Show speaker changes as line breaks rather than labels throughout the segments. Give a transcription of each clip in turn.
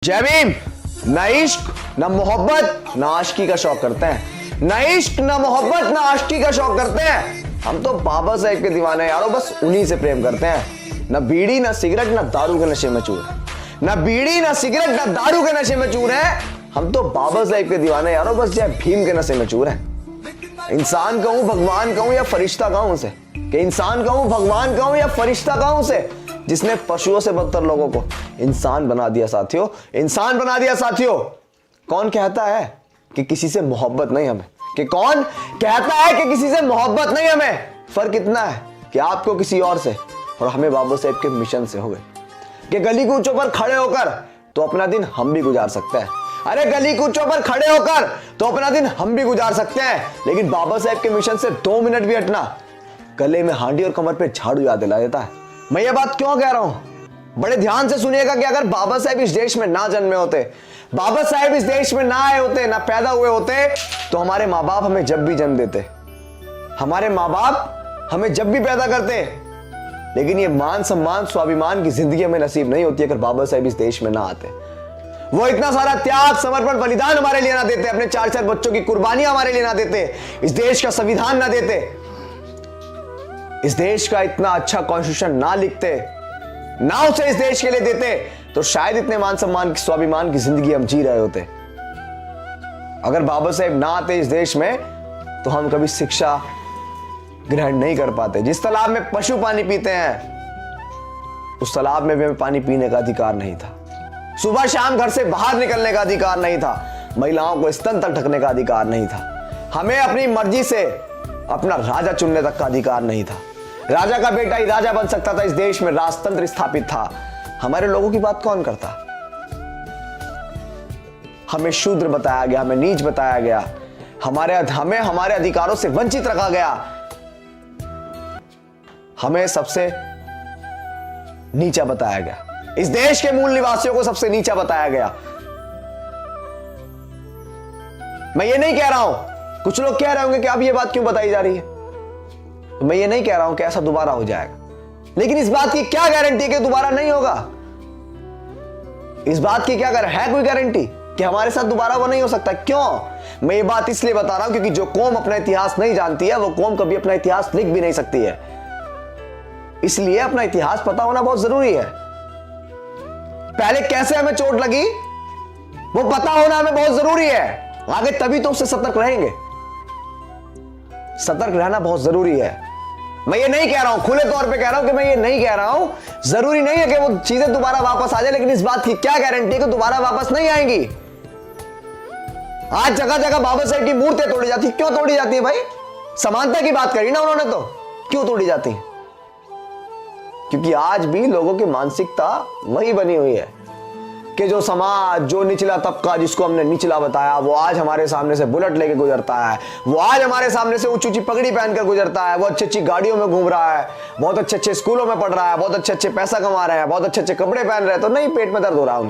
जय भीम। न इश्क न मोहब्बत न आशिकी का शौक करते हैं, न इश्क न मोहब्बत न आशिकी का शौक करते हैं। हम तो बाबा साहेब के दीवाने यारों, बस उन्हीं से प्रेम करते हैं। न बीड़ी न सिगरेट न दारू के नशे में चूर है, न बीड़ी न सिगरेट न दारू के नशे में चूर है। हम तो बाबा साहेब के दीवाने यारों, बस जय भीम के नशे में चूर है। इंसान कहूं, भगवान कहूं या फरिश्ता कहूं उसे, कि इंसान कहूं, भगवान कहूं या फरिश्ता कहूं उसे, जिसने पशुओं से बदतर लोगों को इंसान बना दिया साथियों, इंसान बना दिया साथियों। कौन कहता है कि किसी से मोहब्बत नहीं हमें, कि कौन कहता है कि किसी से मोहब्बत नहीं हमें। फर्क इतना है कि आपको किसी और से और हमें बाबा साहेब के मिशन से हो गए कि गली कूचों पर खड़े होकर तो अपना दिन हम भी गुजार सकते हैं। अरे गली कूचों पर खड़े होकर तो अपना दिन हम भी गुजार सकते हैं, लेकिन बाबा साहेब के मिशन से 2 मिनट भी हटना गले में हांडी और कमर पे झाड़ू याद दिला देता है। मैं ये बात क्यों कह रहा हूं, बड़े ध्यान से सुनिएगा कि अगर बाबा साहेब इस देश में ना जन्मे होते, बाबा साहेब इस देश में ना आए होते, ना पैदा हुए होते, तो हमारे माँ बाप हमें जब भी जन्म देते, हमारे माँ बाप हमें जब भी पैदा करते, लेकिन ये मान सम्मान स्वाभिमान की जिंदगी हमें नसीब नहीं होती अगर बाबा साहेब इस देश में ना आते। वो इतना सारा त्याग समर्पण बलिदान हमारे लिए ना देते, अपने 4-4 बच्चों की कुर्बानियां हमारे लिए ना देते, इस देश का संविधान ना देते, इस देश का इतना अच्छा कॉन्स्टिट्यूशन ना लिखते, ना उसे इस देश के लिए देते, तो शायद इतने मान सम्मान की स्वाभिमान की जिंदगी हम जी रहे होते। अगर बाबा साहेब ना आते इस देश में तो हम कभी शिक्षा ग्रहण नहीं कर पाते। जिस तालाब में पशु पानी पीते हैं उस तालाब में भी हमें पानी पीने का अधिकार नहीं था, सुबह शाम घर से बाहर निकलने का अधिकार नहीं था, महिलाओं को स्तन तक ढकने का अधिकार नहीं था, हमें अपनी मर्जी से अपना राजा चुनने तक का अधिकार नहीं था। राजा का बेटा ही राजा बन सकता था, इस देश में राजतंत्र स्थापित था। हमारे लोगों की बात कौन करता? हमें शूद्र बताया गया, हमें नीच बताया गया, हमें हमारे अधिकारों से वंचित रखा गया, हमें सबसे नीचा बताया गया, इस देश के मूल निवासियों को सबसे नीचा बताया गया। मैं ये नहीं कह रहा हूं, कुछ लोग कह रहे होंगे कि अब ये बात क्यों बताई जा रही है, तो मैं ये नहीं कह रहा हूं कि ऐसा दोबारा हो जाएगा, लेकिन इस बात की क्या गारंटी कि दोबारा नहीं होगा? इस बात की क्या है कोई गारंटी कि हमारे साथ दोबारा वो नहीं हो सकता? क्यों मैं ये बात इसलिए बता रहा हूं क्योंकि जो कौम अपना इतिहास नहीं जानती है वो कौम कभी अपना इतिहास लिख भी नहीं सकती है। इसलिए अपना इतिहास पता होना बहुत जरूरी है। पहले कैसे हमें चोट लगी वो पता होना हमें बहुत जरूरी है, आगे तभी तो उससे सतर्क रहेंगे। सतर्क रहना बहुत जरूरी है। मैं ये नहीं कह रहा हूं, खुले तौर पे कह रहा हूं कि मैं ये नहीं कह रहा हूं, जरूरी नहीं है कि वो चीजें दोबारा वापस आ जाए, लेकिन इस बात की क्या गारंटी है कि दोबारा वापस नहीं आएंगी? आज जगह जगह बाबा साहेब की मूर्तियां तोड़ी जाती, क्यों तोड़ी जाती है भाई? समानता की बात करी ना उन्होंने, तो क्यों तोड़ी जाती है? क्योंकि आज भी लोगों की मानसिकता वही बनी हुई है कि जो समाज, जो निचला तबका जिसको हमने निचला बताया, वो आज हमारे सामने से बुलेट लेके गुजरता है, वो आज हमारे सामने से ऊंची ऊंची पगड़ी पहनकर गुजरता है, वो अच्छी अच्छी गाड़ियों में घूम रहा है, बहुत अच्छे अच्छे स्कूलों में पढ़ रहा है, बहुत अच्छे अच्छे पैसा कमा रहे हैं, बहुत अच्छे अच्छे कपड़े पहन रहे हैं, तो नहीं पेट में दर्द हो रहा है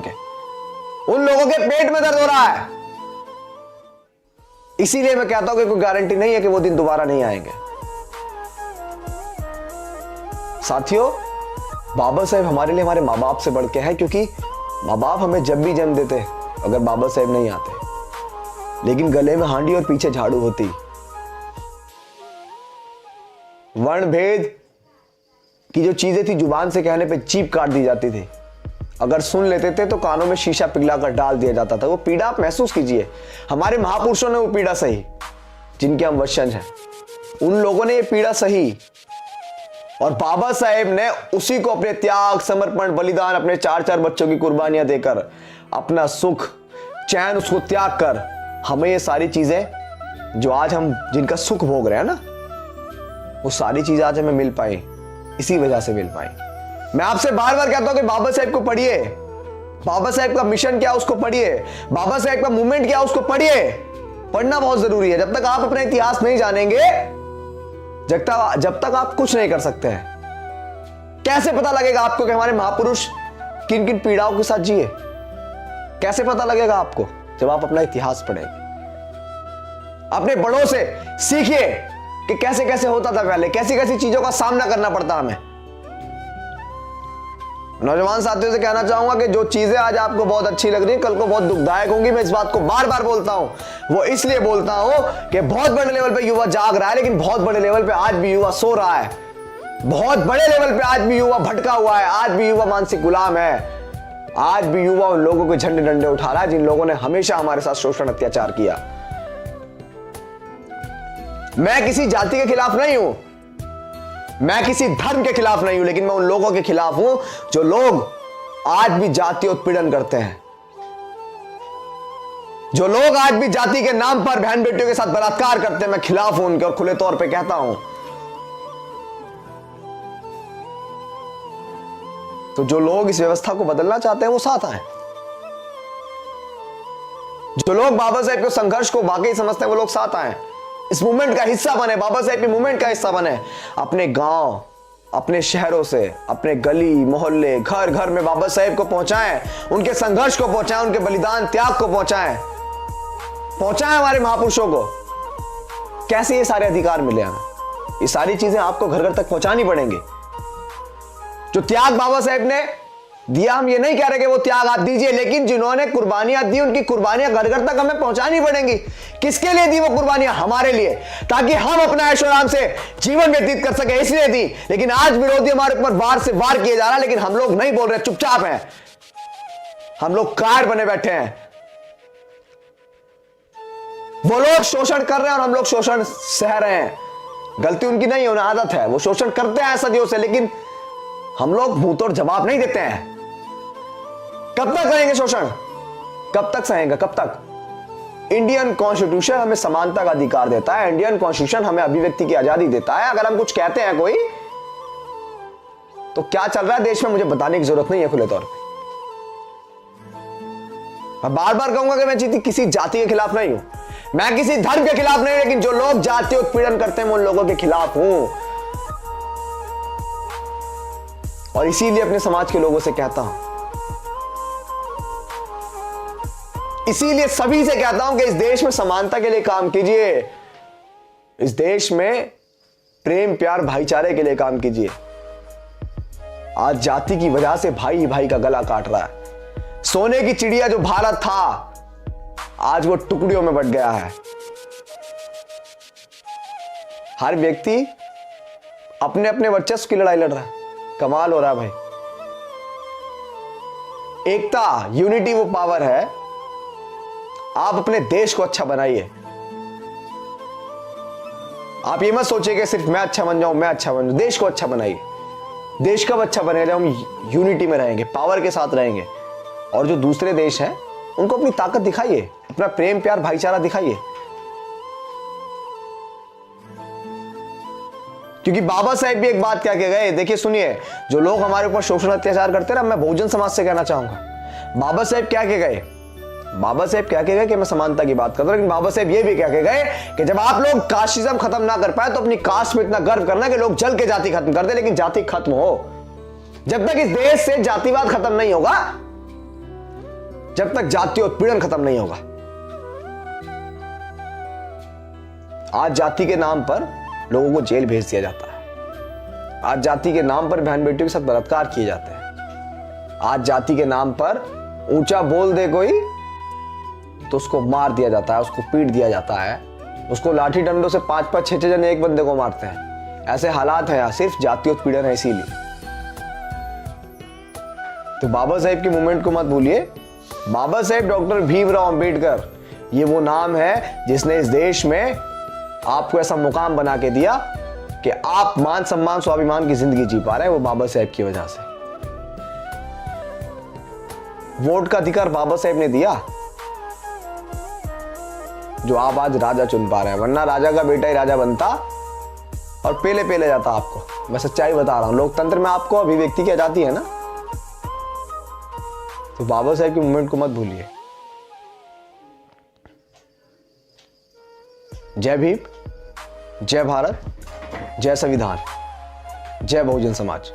उन लोगों के पेट में दर्द हो रहा है। इसीलिए मैं कहता हूं कि कोई गारंटी नहीं है कि वो दिन दोबारा नहीं आएंगे। साथियों, बाबा साहेब हमारे लिए हमारे माँ बाप से बढ़ के है, क्योंकि माँ बाप हमें जब भी जन्म देते अगर बाबा साहेब नहीं आते, लेकिन गले में हांडी और पीछे झाड़ू होती, वर्ण भेद की जो चीजें थी जुबान से कहने पे जीभ काट दी जाती थी, अगर सुन लेते थे तो कानों में शीशा पिघलाकर डाल दिया जाता था। वो पीड़ा आप महसूस कीजिए, हमारे महापुरुषों ने वो पीड़ा सही, जिनके हम वंशज हैं, उन लोगों ने ये पीड़ा सही, और बाबा साहेब ने उसी को अपने त्याग समर्पण बलिदान, अपने 4-4 बच्चों की कुर्बानियां देकर, अपना सुख चैन उसको त्याग कर हमें ये सारी चीजें जो आज हम जिनका सुख भोग रहे हैं ना, वो सारी चीजें आज हमें मिल पाई, इसी वजह से मिल पाई। मैं आपसे बार बार कहता हूं कि बाबा साहेब को पढ़िए, बाबा साहेब का मिशन क्या उसको पढ़िए, बाबा साहेब का मूवमेंट क्या उसको पढ़िए। पढ़ना बहुत जरूरी है। जब तक आप अपना इतिहास नहीं जानेंगे, जब तक आप कुछ नहीं कर सकते हैं। कैसे पता लगेगा आपको कि हमारे महापुरुष किन किन पीड़ाओं के साथ जिए? कैसे पता लगेगा आपको? जब आप अपना इतिहास पढ़ेंगे। अपने बड़ों से सीखिए कि कैसे कैसे होता था पहले, कैसी कैसी चीजों का सामना करना पड़ता हमें। नौजवान साथियों से कहना चाहूंगा कि जो चीजें आज आपको बहुत अच्छी लग रही है कल को बहुत दुखदायक होंगी। मैं इस बात को बार बार बोलता हूं, वो इसलिए बोलता हूं कि बहुत बड़े लेवल पे युवा जाग रहा है, लेकिन बहुत बड़े लेवल पे आज भी युवा सो रहा है। बहुत बड़े लेवल पे आज भी युवा भटका हुआ है, आज भी युवा मानसिक गुलाम है। आज भी युवा उन लोगों के झंडे डंडे उठा रहा है जिन लोगों ने हमेशा हमारे साथ शोषण अत्याचार किया। मैं किसी जाति के खिलाफ नहीं हूं, मैं किसी धर्म के खिलाफ नहीं हूं, लेकिन मैं उन लोगों के खिलाफ हूं जो लोग आज भी जाति उत्पीड़न करते हैं, जो लोग आज भी जाति के नाम पर बहन बेटियों के साथ बलात्कार करते हैं। मैं खिलाफ हूं उनके और खुले तौर पे कहता हूं। तो जो लोग इस व्यवस्था को बदलना चाहते हैं वो साथ आए। जो लोग बाबा साहेब के संघर्ष को वाकई समझते हैं वो लोग साथ आए, इस मूवमेंट का हिस्सा बने, बाबा साहेब के मूवमेंट का हिस्सा बने। अपने गांव, अपने शहरों से, अपने गली मोहल्ले, घर घर में बाबा साहेब को पहुंचाएं, उनके संघर्ष को पहुंचाएं, उनके बलिदान त्याग को पहुंचाएं हमारे महापुरुषों को। कैसे ये सारे अधिकार मिले हमें? ये सारी चीजें आपको घर घर तक पहुंचानी पड़ेंगी। जो त्याग बाबा साहेब ने दिया, हम ये नहीं कह रहे कि वो त्याग आप दीजिए, लेकिन जिन्होंने कुर्बानियां दी उनकी कुर्बानियां घर घर तक हमें पहुंचानी पड़ेंगी। किसके लिए दी वो कुर्बानियां? हमारे लिए, ताकि हम अपना ऐशो आराम से जीवन व्यतीत कर सके, इसलिए दी। लेकिन आज विरोधी हमारे ऊपर वार से वार किए जा रहा है, लेकिन हम लोग नहीं बोल रहे, चुपचाप हैं। हम लोग कार बने बैठे हैं। वो लोग शोषण कर रहे हैं और हम लोग शोषण सह रहे हैं। गलती उनकी नहीं है, उन्हें आदत है, वो शोषण करते हैं सदियों से, लेकिन हम लोग मुंह तोड़ जवाब नहीं देते हैं। कब तक रहेंगे शोषण? कब तक सहेंगे? कब तक? इंडियन कॉन्स्टिट्यूशन हमें समानता का अधिकार देता है, इंडियन कॉन्स्टिट्यूशन हमें अभिव्यक्ति की आजादी देता है। अगर हम कुछ कहते हैं कोई, तो क्या चल रहा है देश में मुझे बताने की जरूरत नहीं है खुले तौर पे। मैं बार बार कहूंगा कि मैं किसी जाति के खिलाफ नहीं हूं, मैं किसी धर्म के खिलाफ नहीं, लेकिन जो लोग जाति उत्पीड़न करते हैं मैं उन लोगों के खिलाफ हूं। और इसीलिए अपने समाज के लोगों से कहता हूं, इसीलिए सभी से कहता हूं कि इस देश में समानता के लिए काम कीजिए, इस देश में प्रेम प्यार भाईचारे के लिए काम कीजिए। आज जाति की वजह से भाई भाई का गला काट रहा है। सोने की चिड़िया जो भारत था, आज वो टुकड़ियों में बट गया है। हर व्यक्ति अपने अपने वर्चस्व की लड़ाई लड़ रहा है। कमाल हो रहा है भाई। एकता, यूनिटी वो पावर है। आप अपने देश को अच्छा बनाइए। आप ये मत सोचिए कि सिर्फ मैं अच्छा बन जाऊं, मैं अच्छा बन जाऊं। देश को अच्छा बनाइए। देश कब अच्छा बनेगा? जब हम यूनिटी में रहेंगे, पावर के साथ रहेंगे। और जो दूसरे देश हैं उनको अपनी ताकत दिखाइए, अपना प्रेम प्यार भाईचारा दिखाइए। क्योंकि बाबा साहेब भी एक बात कह के गए, देखिए सुनिए, जो लोग हमारे ऊपर शोषण अत्याचार करते हैं ना, मैं बहुजन समाज से कहना चाहूंगा, बाबा साहेब क्या कह गए? बाबा साहेब क्या कह गए कि मैं समानता की बात करता हूं, लेकिन बाबा साहेब ये भी कह के गए कि जब आप लोग कास्टिज्म खत्म ना कर पाए तो अपनी कास्ट में इतना गर्व करना कि लोग जल के जाति खत्म कर दे, लेकिन जाति खत्म हो। जब तक इस देश से जातिवाद खत्म नहीं होगा, जब तक जातीय उत्पीड़न खत्म नहीं होगा। आज जाति के नाम पर लोगों को जेल भेज दिया जाता है। आज जाति के नाम पर बहन बेटियों के साथ बलात्कार किए जाते हैं। आज जाति के नाम पर ऊंचा बोल दे कोई तो उसको मार दिया जाता है, उसको पीट दिया जाता है, उसको लाठी डंडों से 5-5, 6-6 जन एक बंदे को मारते हैं। ऐसे हालात हैं यहाँ, सिर्फ जातीय उत्पीड़न है। इसीलिए तो बाबा साहेब के मूवमेंट को मत भूलिए। बाबा साहेब डॉक्टर भीमराव अंबेडकर, ये वो नाम है जिसने इस देश में आपको ऐसा मुकाम बना के दिया कि आप मान सम्मान स्वाभिमान की जिंदगी जी पा रहे हैं। वो बाबा साहेब की वजह से। वोट का अधिकार बाबा साहेब ने दिया, जो आप आज राजा चुन पा रहे हैं। वरना राजा का बेटा ही राजा बनता और पेले पेले जाता आपको। मैं सच्चाई बता रहा हूं, लोकतंत्र में आपको अभिव्यक्ति की आजादी है ना। तो बाबा साहेब के मूवमेंट को मत भूलिए। जय भीम, जय भारत, जय संविधान, जय बहुजन समाज।